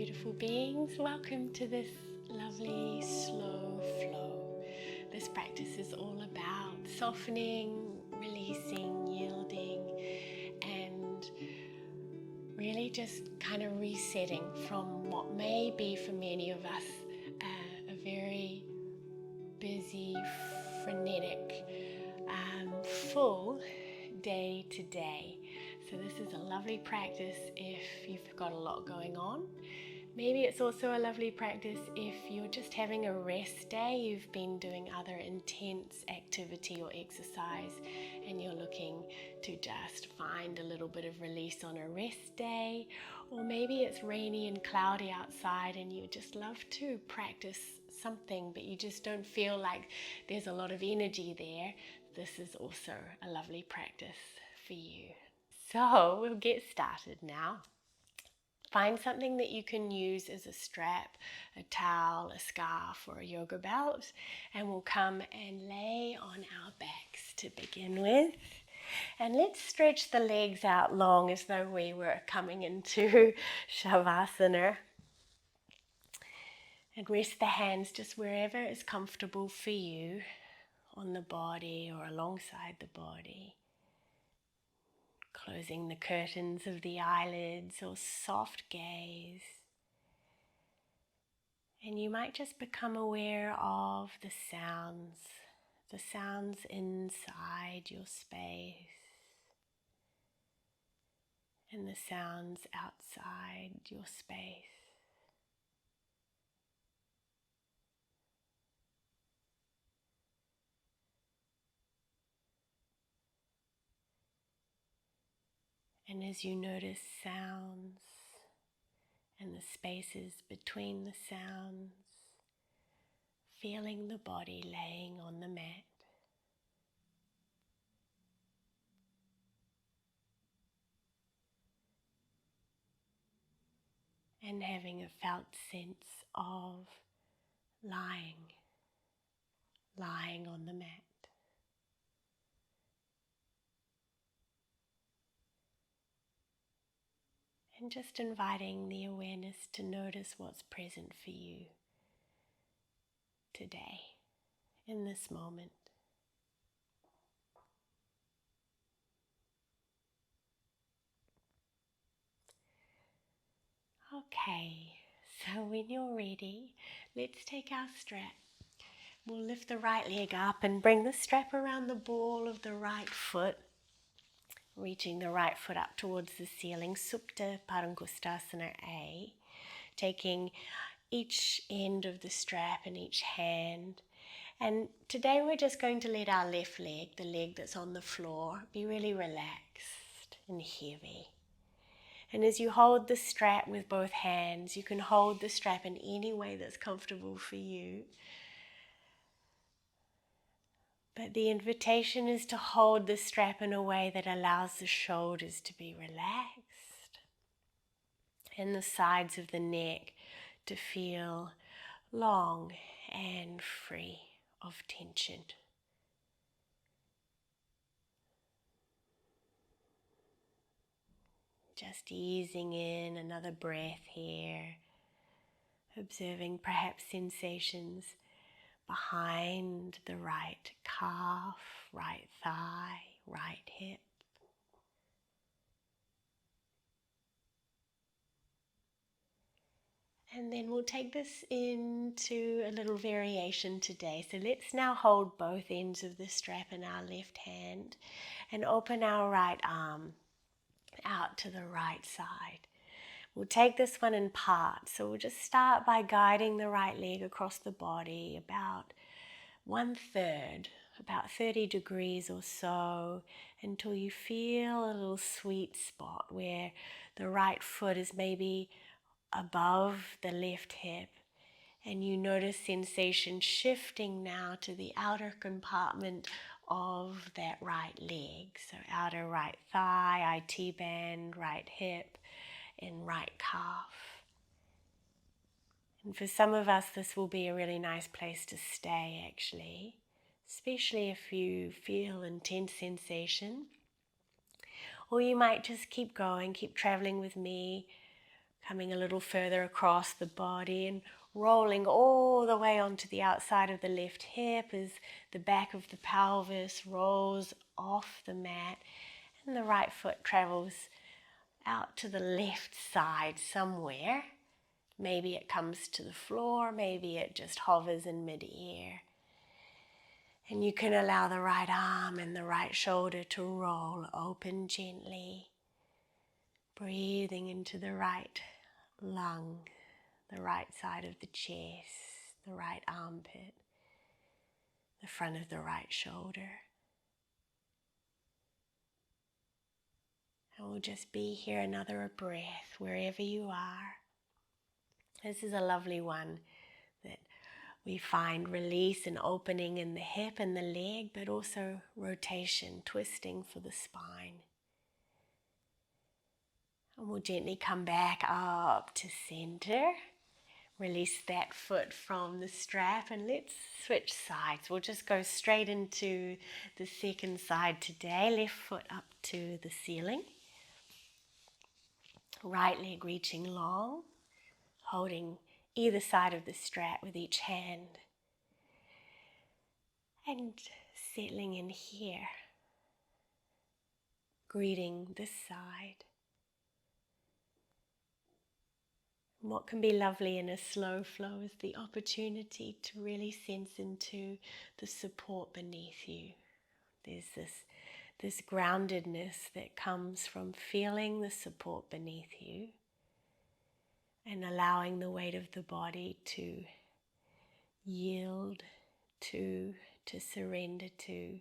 beautiful beings. Welcome to this lovely slow flow. This practice is all about softening, releasing, yielding, and really just kind of resetting from what may be for many of us a very busy, frenetic, full day to day. So this is a lovely practice if you've got a lot going on. Maybe it's also a lovely practice if you're just having a rest day, you've been doing other intense activity or exercise and you're looking to just find a little bit of release on a rest day. Or maybe it's rainy and cloudy outside and you just love to practice something but you just don't feel like there's a lot of energy there. This is also a lovely practice for you. So we'll get started now. Find something that you can use as a strap, a towel, a scarf, or a yoga belt, and we'll come and lay on our backs to begin with. And let's stretch the legs out long as though we were coming into Shavasana. And rest the hands just wherever is comfortable for you, on the body or alongside the body. Closing the curtains of the eyelids or soft gaze. And you might just become aware of the sounds inside your space and the sounds outside your space. And as you notice sounds and the spaces between the sounds, feeling the body laying on the mat. And having a felt sense of lying on the mat. And just inviting the awareness to notice what's present for you today, in this moment. Okay, so when you're ready, let's take our strap. We'll lift the right leg up and bring the strap around the ball of the right foot, reaching the right foot up towards the ceiling, Supta Padangusthasana A, taking each end of the strap in each hand. And today we're just going to let our left leg, the leg that's on the floor, be really relaxed and heavy. And as you hold the strap with both hands, you can hold the strap in any way that's comfortable for you. But the invitation is to hold the strap in a way that allows the shoulders to be relaxed and the sides of the neck to feel long and free of tension. Just easing in another breath here, observing perhaps sensations behind the right calf, right thigh, right hip. And then we'll take this into a little variation today. So let's now hold both ends of the strap in our left hand and open our right arm out to the right side. We'll take this one in parts. So we'll just start by guiding the right leg across the body about 1/3, about 30 degrees or so, until you feel a little sweet spot where the right foot is maybe above the left hip, and you notice sensation shifting now to the outer compartment of that right leg. So outer right thigh, IT band, right hip, and right calf. And for some of us, this will be a really nice place to stay actually, especially if you feel intense sensation. Or you might just keep going, keep traveling with me, Coming a little further across the body and rolling all the way onto the outside of the left hip as the back of the pelvis rolls off the mat and the right foot travels out to the left side somewhere. Maybe it comes to the floor, maybe it just hovers in mid-air. And you can allow the right arm and the right shoulder to roll open gently, breathing into the right lung, the right side of the chest, the right armpit, the front of the right shoulder. And we'll just be here another breath wherever you are. This is a lovely one that we find release and opening in the hip and the leg, but also rotation, twisting for the spine. And we'll gently come back up to center. Release that foot from the strap and let's switch sides. We'll just go straight into the second side today. Left foot up to the ceiling. Right leg reaching long, holding either side of the strap with each hand. And settling in here. Greeting this side. What can be lovely in a slow flow is the opportunity to really sense into the support beneath you. There's this groundedness that comes from feeling the support beneath you and allowing the weight of the body to yield to surrender to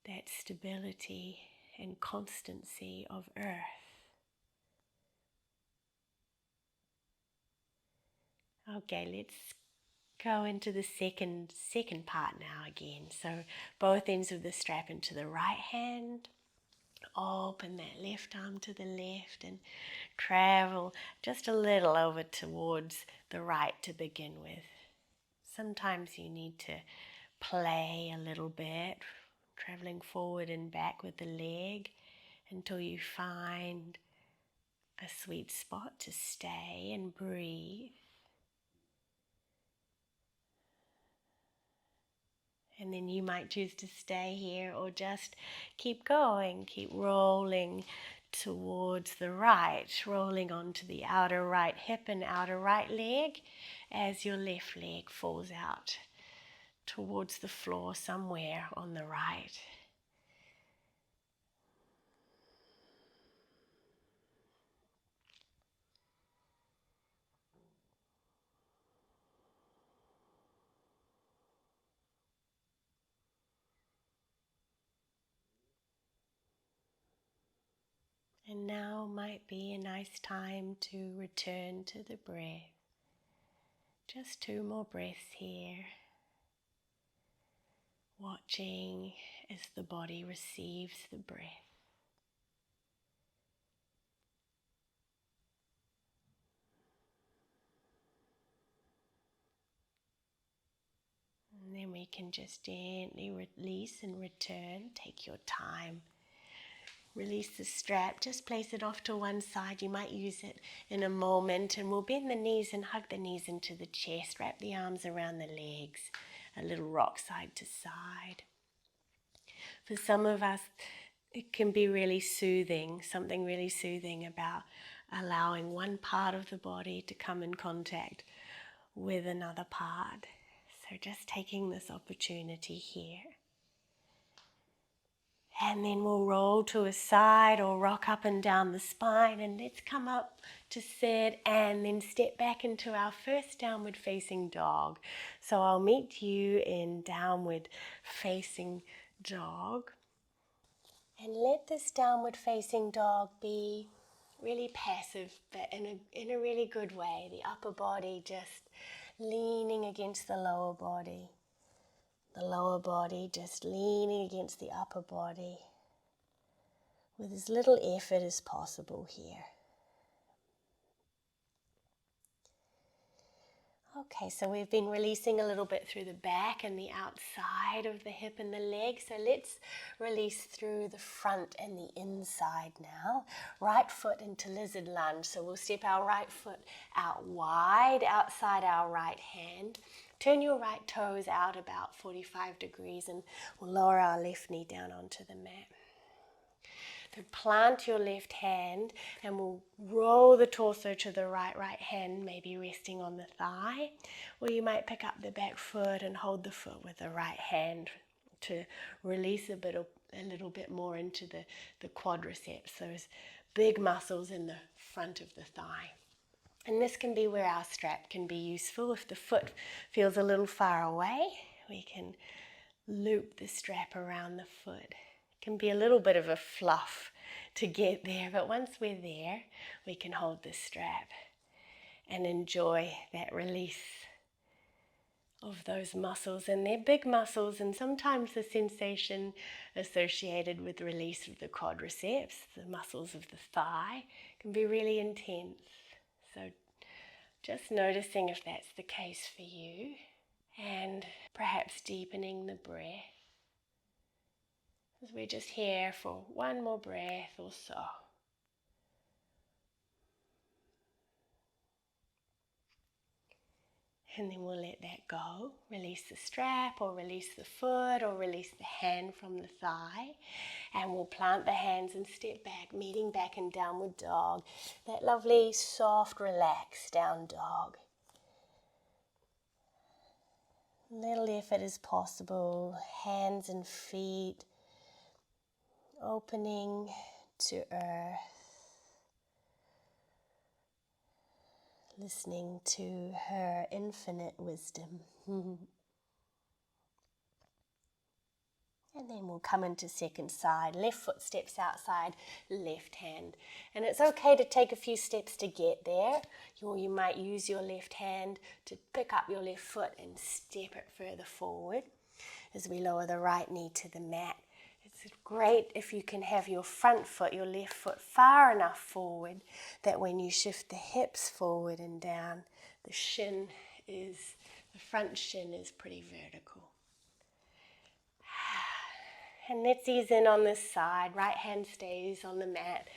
that stability and constancy of earth. Okay, let's go into the second part now again. So both ends of the strap into the right hand. Open that left arm to the left and travel just a little over towards the right to begin with. Sometimes you need to play a little bit, traveling forward and back with the leg until you find a sweet spot to stay and breathe. And then you might choose to stay here or just keep going, keep rolling towards the right, rolling onto the outer right hip and outer right leg as your left leg falls out towards the floor somewhere on the right. And now might be a nice time to return to the breath. Just 2 more breaths here. Watching as the body receives the breath. And then we can just gently release and return. Take your time. Release the strap, just place it off to one side. You might use it in a moment, and we'll bend the knees and hug the knees into the chest. Wrap the arms around the legs, a little rock side to side. For some of us, it can be really soothing, something really soothing about allowing one part of the body to come in contact with another part. So just taking this opportunity here. And then we'll roll to a side or rock up and down the spine, and let's come up to sit and then step back into our first downward facing dog. So I'll meet you in downward facing dog. And let this downward facing dog be really passive, but in a really good way. The upper body just leaning against the lower body. The lower body just leaning against the upper body with as little effort as possible here. Okay, so we've been releasing a little bit through the back and the outside of the hip and the leg. So let's release through the front and the inside now. Right foot into lizard lunge. So we'll step our right foot out wide outside our right hand. Turn your right toes out about 45 degrees and we'll lower our left knee down onto the mat. So plant your left hand and we'll roll the torso to the right hand, maybe resting on the thigh. Or you might pick up the back foot and hold the foot with the right hand to release a little bit more into the quadriceps, those big muscles in the front of the thigh. And this can be where our strap can be useful. If the foot feels a little far away, we can loop the strap around the foot. Can be a little bit of a fluff to get there, but once we're there, we can hold the strap and enjoy that release of those muscles. And they're big muscles, and sometimes the sensation associated with release of the quadriceps, the muscles of the thigh, can be really intense. So just noticing if that's the case for you, and perhaps deepening the breath. As we're just here for one more breath or so. And then we'll let that go. Release the strap or release the foot or release the hand from the thigh. And we'll plant the hands and step back, meeting back in downward dog. That lovely, soft, relaxed down dog. Little effort as possible. Hands and feet opening to earth, listening to her infinite wisdom. And then we'll come into second side. Left foot steps outside, left hand. And it's okay to take a few steps to get there. Or you might use your left hand to pick up your left foot and step it further forward as we lower the right knee to the mat. It's great if you can have your front foot, your left foot, far enough forward that when you shift the hips forward and down, the front shin is pretty vertical. And let's ease in on this side. Right hand stays on the mat.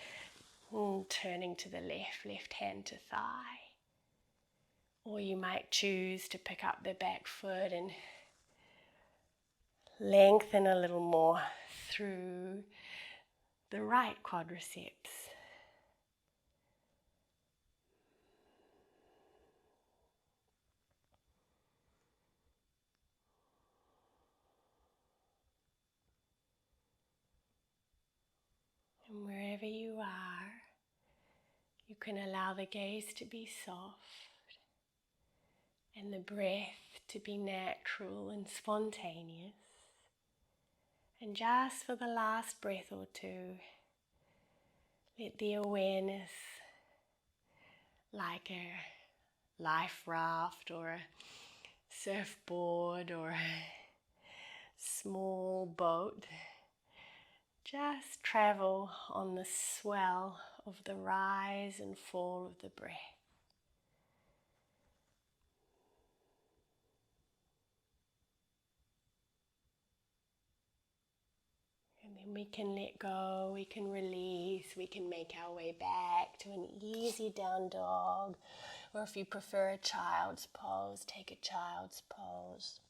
Turning to the left hand to thigh. Or you might choose to pick up the back foot and lengthen a little more through the right quadriceps. And wherever you are, you can allow the gaze to be soft and the breath to be natural and spontaneous. And just for the last breath or two, let the awareness, like a life raft or a surfboard or a small boat, just travel on the swell of the rise and fall of the breath. And then we can let go, we can release, we can make our way back to an easy down dog. Or if you prefer a child's pose, take a child's pose.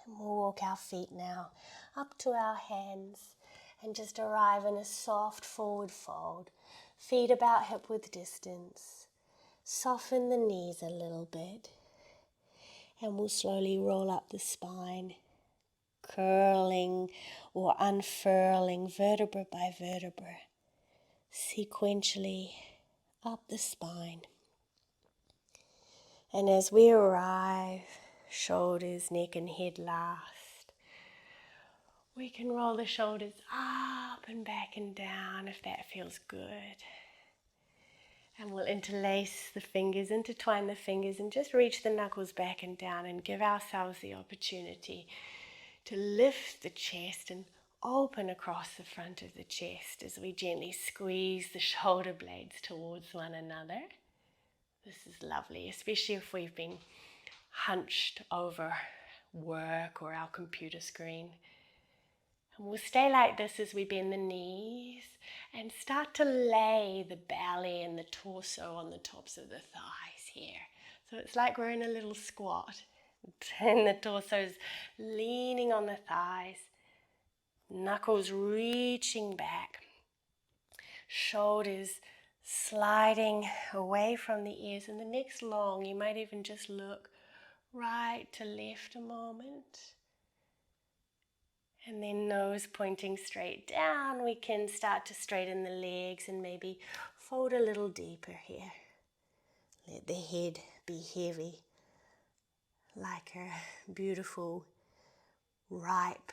And we'll walk our feet now up to our hands and just arrive in a soft forward fold. Feet about hip width distance. Soften the knees a little bit. And we'll slowly roll up the spine, curling or unfurling vertebra by vertebra, sequentially up the spine. And as we arrive, shoulders, neck and head last, we can roll the shoulders up and back and down if that feels good. And we'll interlace the fingers, intertwine the fingers, and just reach the knuckles back and down and give ourselves the opportunity to lift the chest and open across the front of the chest as we gently squeeze the shoulder blades towards one another. This is lovely, especially if we've been hunched over work or our computer screen. And we'll stay like this as we bend the knees and start to lay the belly and the torso on the tops of the thighs here. So it's like we're in a little squat and the torso's leaning on the thighs, knuckles reaching back, shoulders sliding away from the ears, and the neck's long. You might even just look right to left a moment. And then nose pointing straight down. We can start to straighten the legs and maybe fold a little deeper here. Let the head be heavy, like a beautiful, ripe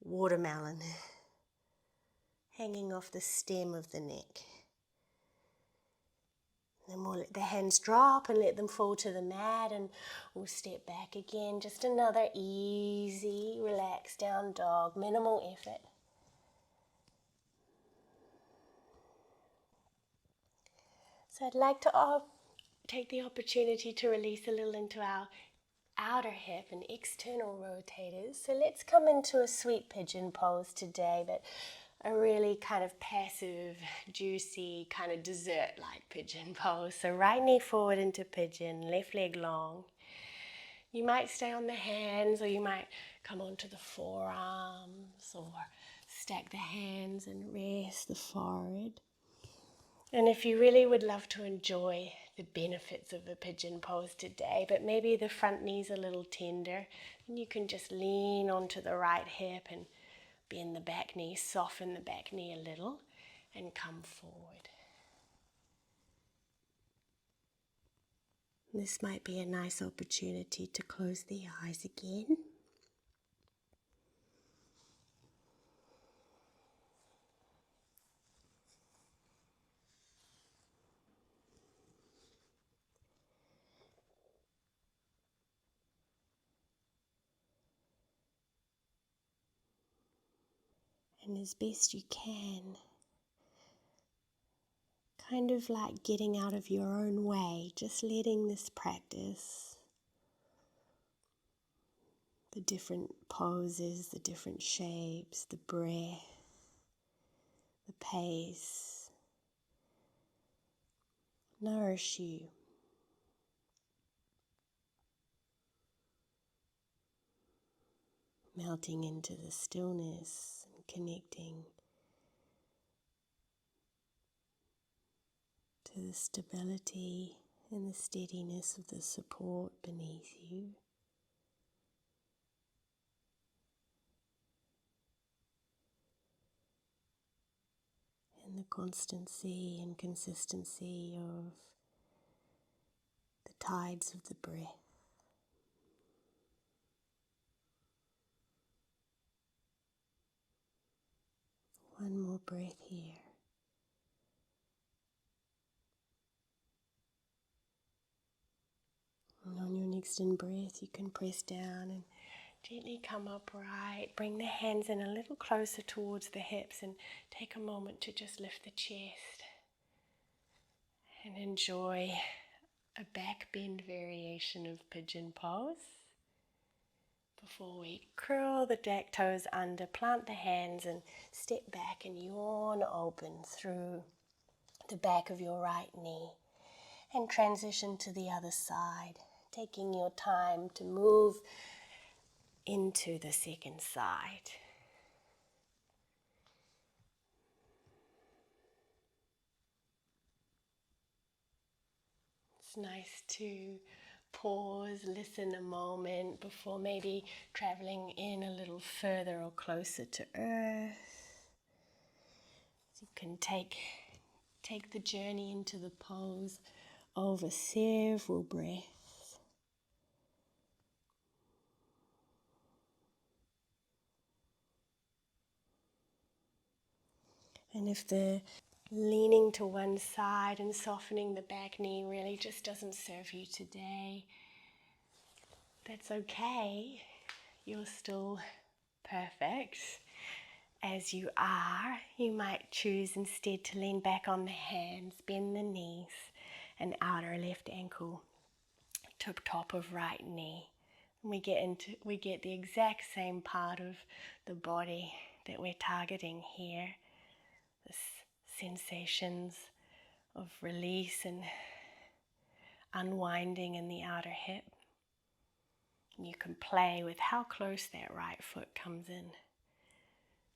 watermelon hanging off the stem of the neck. Then we'll let the hands drop and let them fall to the mat, and we'll step back again. Just another easy, relaxed down dog, minimal effort. So I'd like to take the opportunity to release a little into our outer hip and external rotators. So let's come into a sweet pigeon pose today, but a really kind of passive, juicy, kind of dessert-like pigeon pose. So right knee forward into pigeon, left leg long. You might stay on the hands, or you might come onto the forearms, or stack the hands and rest the forehead. And if you really would love to enjoy the benefits of a pigeon pose today, but maybe the front knee's a little tender, then you can just lean onto the right hip and bend the back knee, soften the back knee a little, and come forward. This might be a nice opportunity to close the eyes again. And as best you can, kind of like getting out of your own way, just letting this practice, the different poses, the different shapes, the breath, the pace, nourish you. Melting into the stillness and connecting to the stability and the steadiness of the support beneath you. And the constancy and consistency of the tides of the breath. One more breath here. And on your next in-breath, you can press down and gently come upright. Bring the hands in a little closer towards the hips and take a moment to just lift the chest. And enjoy a back bend variation of pigeon pose. Before we curl the back toes under, plant the hands and step back and yawn open through the back of your right knee. And transition to the other side, taking your time to move into the second side. It's nice to pause, listen a moment before maybe traveling in a little further or closer to earth. You can take the journey into the pose over several breaths. And if the leaning to one side and softening the back knee really just doesn't serve you today, that's okay. You're still perfect. As you are, you might choose instead to lean back on the hands, bend the knees, and outer left ankle to top of right knee. And we get the exact same part of the body that we're targeting here. This sensations of release and unwinding in the outer hip. And you can play with how close that right foot comes in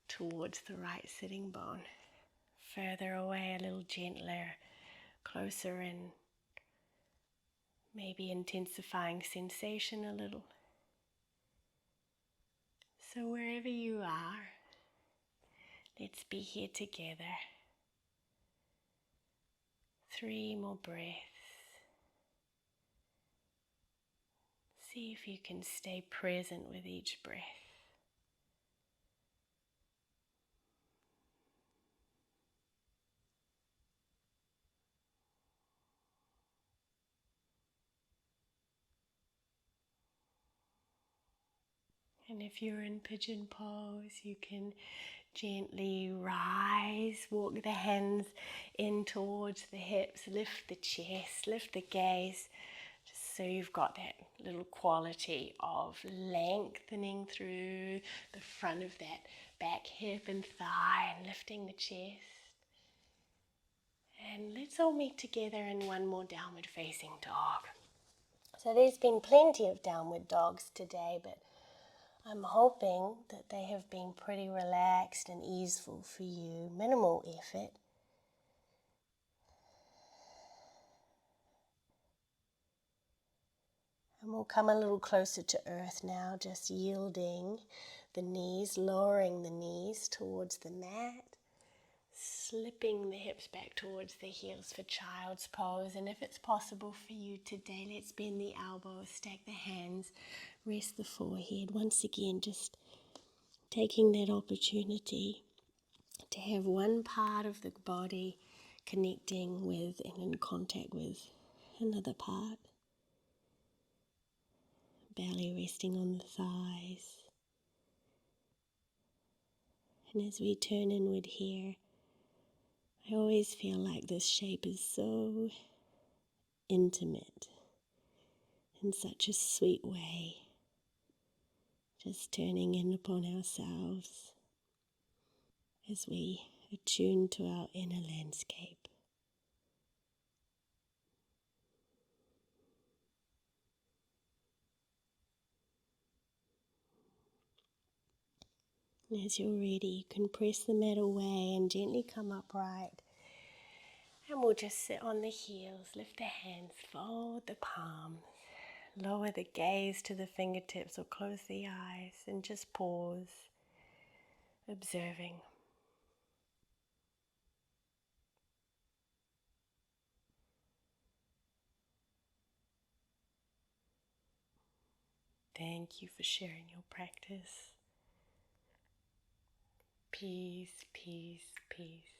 towards the right sitting bone. Further away, a little gentler, closer in, maybe intensifying sensation a little. So wherever you are, let's be here together. 3 more breaths. See if you can stay present with each breath. And if you're in pigeon pose, you can gently rise, walk the hands in towards the hips, lift the chest, lift the gaze, just so you've got that little quality of lengthening through the front of that back hip and thigh and lifting the chest. And let's all meet together in one more downward facing dog. So there's been plenty of downward dogs today, but I'm hoping that they have been pretty relaxed and easeful for you, minimal effort. And we'll come a little closer to earth now, just yielding the knees, lowering the knees towards the mat, slipping the hips back towards the heels for child's pose. And if it's possible for you today, let's bend the elbows, stack the hands, rest the forehead. Once again, just taking that opportunity to have one part of the body connecting with and in contact with another part. Belly resting on the thighs. And as we turn inward here, I always feel like this shape is so intimate in such a sweet way. Just turning in upon ourselves as we attune to our inner landscape. And as you're ready, you can press the mat away and gently come upright. And we'll just sit on the heels, lift the hands, fold the palms, lower the gaze to the fingertips or close the eyes and just pause, observing. Thank you for sharing your practice. Peace, peace, peace.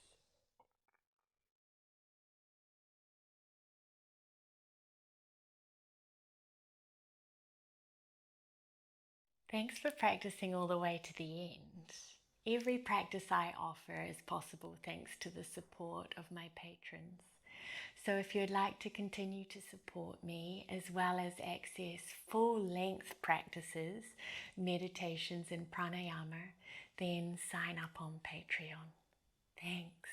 Thanks for practicing all the way to the end. Every practice I offer is possible thanks to the support of my patrons. So if you'd like to continue to support me as well as access full-length practices, meditations and pranayama, then sign up on Patreon. Thanks.